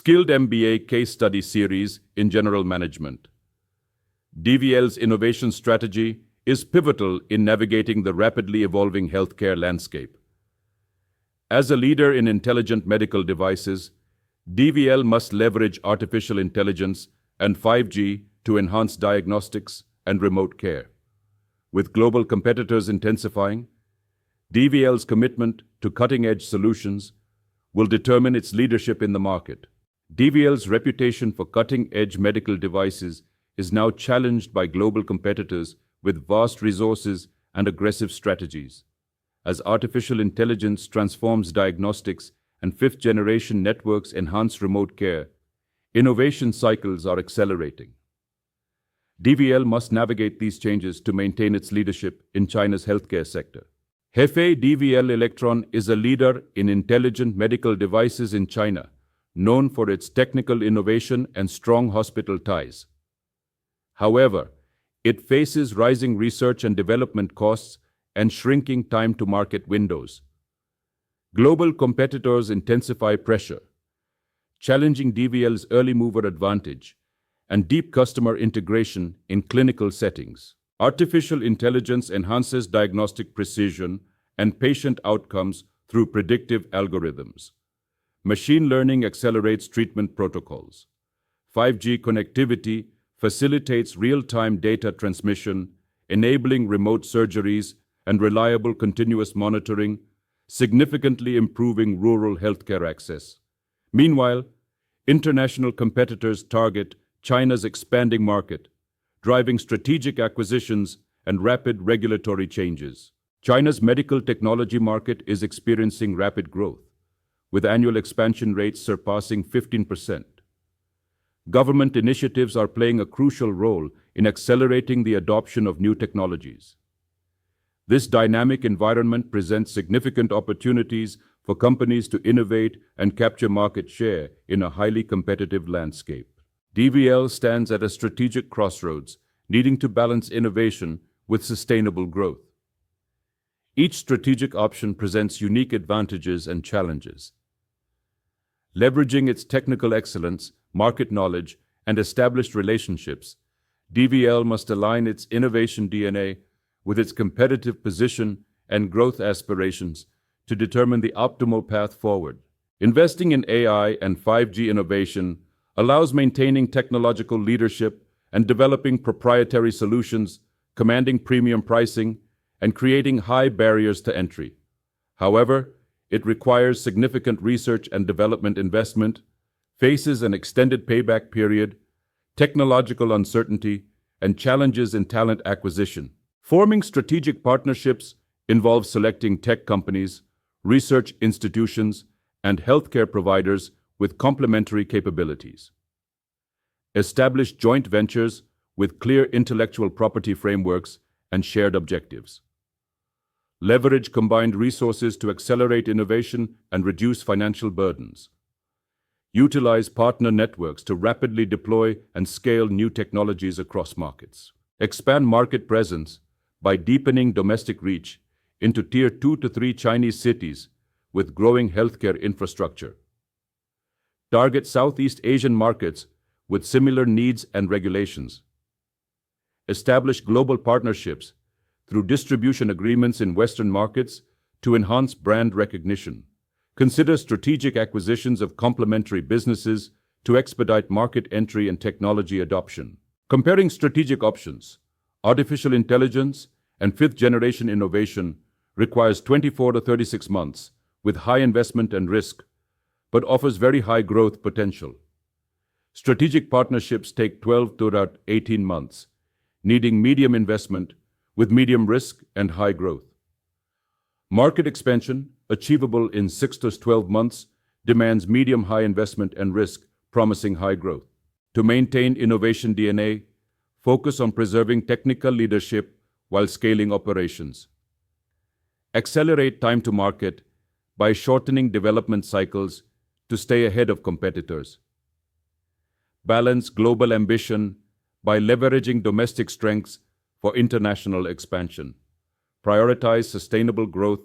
Skilled MBA Case Study Series in General Management. DVL's innovation strategy is pivotal in navigating the rapidly evolving healthcare landscape. As a leader in intelligent medical devices, DVL must leverage artificial intelligence and 5G to enhance diagnostics and remote care. With global competitors intensifying, DVL's commitment to cutting-edge solutions will determine its leadership in the market. DVL's reputation for cutting-edge medical devices is now challenged by global competitors with vast resources and aggressive strategies. As artificial intelligence transforms diagnostics and fifth-generation networks enhance remote care, innovation cycles are accelerating. DVL must navigate these changes to maintain its leadership in China's healthcare sector. Hefei DVL Electron is a leader in intelligent medical devices in China, known for its technical innovation and strong hospital ties. However, it faces rising research and development costs and shrinking time-to-market windows. Global competitors intensify pressure, challenging DVL's early mover advantage and deep customer integration in clinical settings. Artificial intelligence enhances diagnostic precision and patient outcomes through predictive algorithms. Machine learning accelerates treatment protocols. 5G connectivity facilitates real-time data transmission, enabling remote surgeries and reliable continuous monitoring, significantly improving rural healthcare access. Meanwhile, international competitors target China's expanding market, driving strategic acquisitions and rapid regulatory changes. China's medical technology market is experiencing rapid growth, with annual expansion rates surpassing 15%. Government initiatives are playing a crucial role in accelerating the adoption of new technologies. This dynamic environment presents significant opportunities for companies to innovate and capture market share in a highly competitive landscape. DVL stands at a strategic crossroads, needing to balance innovation with sustainable growth. Each strategic option presents unique advantages and challenges. Leveraging its technical excellence, market knowledge, and established relationships, DVL must align its innovation DNA with its competitive position and growth aspirations to determine the optimal path forward. Investing in AI and 5G innovation allows maintaining technological leadership and developing proprietary solutions, commanding premium pricing, and creating high barriers to entry. However, it requires significant research and development investment, faces an extended payback period, technological uncertainty, and challenges in talent acquisition. Forming strategic partnerships involves selecting tech companies, research institutions, and healthcare providers with complementary capabilities. Establish joint ventures with clear intellectual property frameworks and shared objectives. Leverage combined resources to accelerate innovation and reduce financial burdens. Utilize partner networks to rapidly deploy and scale new technologies across markets. Expand market presence by deepening domestic reach into Tier 2 to 3 Chinese cities with growing healthcare infrastructure. Target Southeast Asian markets with similar needs and regulations. Establish global partnerships through distribution agreements in Western markets to enhance brand recognition. Consider strategic acquisitions of complementary businesses to expedite market entry and technology adoption. Comparing strategic options, artificial intelligence and fifth-generation innovation requires 24 to 36 months with high investment and risk, but offers very high growth potential. Strategic partnerships take 12 to 18 months, needing medium investment with medium risk and high growth. Market expansion, achievable in 6 to 12 months, demands medium-high investment and risk, promising high growth. To maintain innovation DNA, focus on preserving technical leadership while scaling operations. Accelerate time to market by shortening development cycles to stay ahead of competitors. Balance global ambition by leveraging domestic strengths for international expansion. Prioritize sustainable growth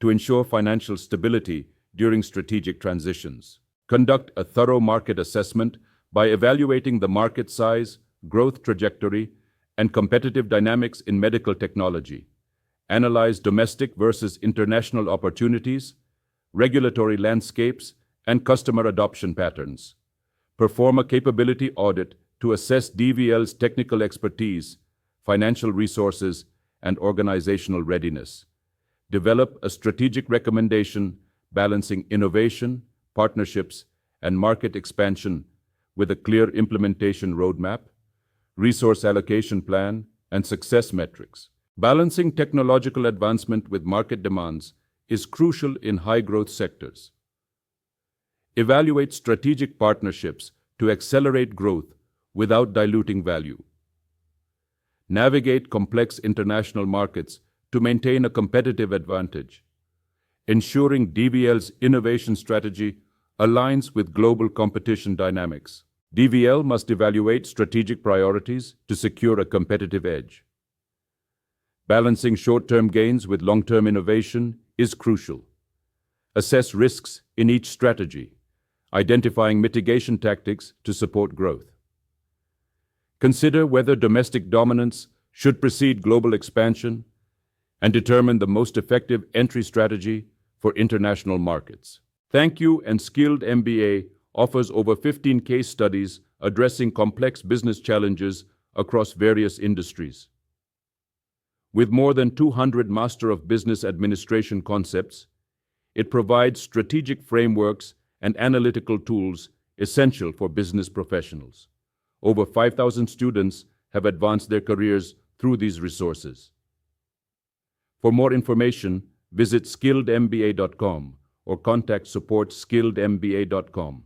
to ensure financial stability during strategic transitions. Conduct a thorough market assessment by evaluating the market size, growth trajectory, and competitive dynamics in medical technology. Analyze domestic versus international opportunities, regulatory landscapes, and customer adoption patterns. Perform a capability audit to assess DVL's technical expertise, financial resources, and organizational readiness. Develop a strategic recommendation balancing innovation, partnerships, and market expansion with a clear implementation roadmap, resource allocation plan, and success metrics. Balancing technological advancement with market demands is crucial in high-growth sectors. Evaluate strategic partnerships to accelerate growth without diluting value. Navigate complex international markets to maintain a competitive advantage, ensuring DVL's innovation strategy aligns with global competition dynamics. DVL must evaluate strategic priorities to secure a competitive edge. Balancing short-term gains with long-term innovation is crucial. Assess risks in each strategy, identifying mitigation tactics to support growth. Consider whether domestic dominance should precede global expansion and determine the most effective entry strategy for international markets. Thank You and Skilled MBA offers over 15 case studies addressing complex business challenges across various industries. With more than 200 Master of Business Administration concepts, it provides strategic frameworks and analytical tools essential for business professionals. Over 5,000 students have advanced their careers through these resources. For more information, visit skilledmba.com or contact support skilledmba.com.